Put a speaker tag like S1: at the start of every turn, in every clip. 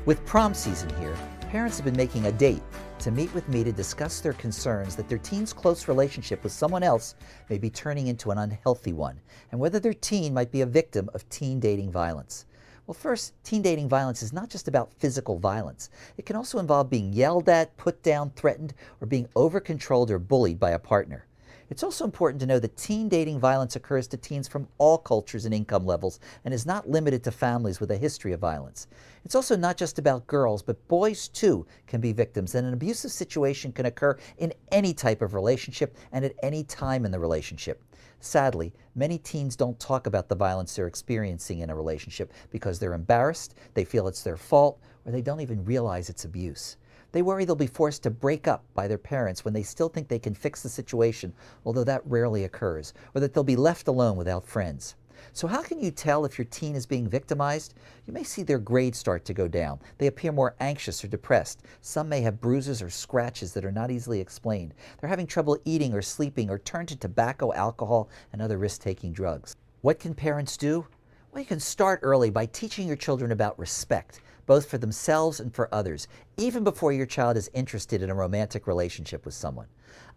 S1: With prom season here, parents have been making a date to meet with me to discuss their concerns that their teen's close relationship with someone else may be turning into an unhealthy one, and whether their teen might be a victim of teen dating violence. Well, first, teen dating violence is not just about physical violence. It can also involve being yelled at, put down, threatened, or being over-controlled or bullied by a partner. It's also important to know that teen dating violence occurs to teens from all cultures and income levels and is not limited to families with a history of violence. It's also not just about girls, but boys too can be victims, and an abusive situation can occur in any type of relationship and at any time in the relationship. Sadly, many teens don't talk about the violence they're experiencing in a relationship because they're embarrassed, they feel it's their fault, or they don't even realize it's abuse. They worry they'll be forced to break up by their parents when they still think they can fix the situation, although that rarely occurs, or that they'll be left alone without friends. So how can you tell if your teen is being victimized? You may see their grades start to go down. They appear more anxious or depressed. Some may have bruises or scratches that are not easily explained. They're having trouble eating or sleeping, or turn to tobacco, alcohol, and other risk-taking drugs. What can parents do? Well, you can start early by teaching your children about respect, both for themselves and for others, even before your child is interested in a romantic relationship with someone.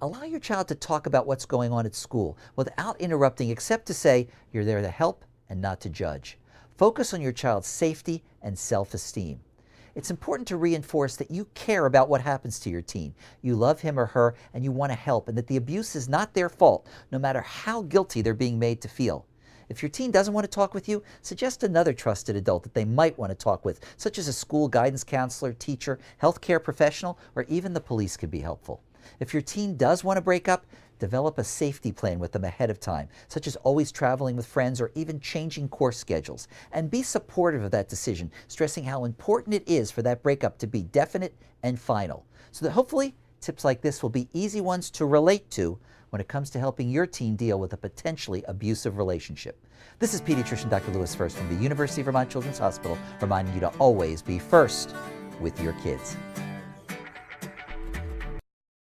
S1: Allow your child to talk about what's going on at school without interrupting, except to say you're there to help and not to judge. Focus on your child's safety and self-esteem. It's important to reinforce that you care about what happens to your teen. You love him or her and you want to help, and that the abuse is not their fault, no matter how guilty they're being made to feel. If your teen doesn't want to talk with you, suggest another trusted adult that they might want to talk with, such as a school guidance counselor, teacher, healthcare professional, or even the police could be helpful. If your teen does want to break up, develop a safety plan with them ahead of time, such as always traveling with friends or even changing course schedules. And be supportive of that decision, stressing how important it is for that breakup to be definite and final, so that hopefully tips like this will be easy ones to relate to when it comes to helping your teen deal with a potentially abusive relationship. This is pediatrician Dr. Lewis First from the University of Vermont Children's Hospital, reminding you to always be first with your kids.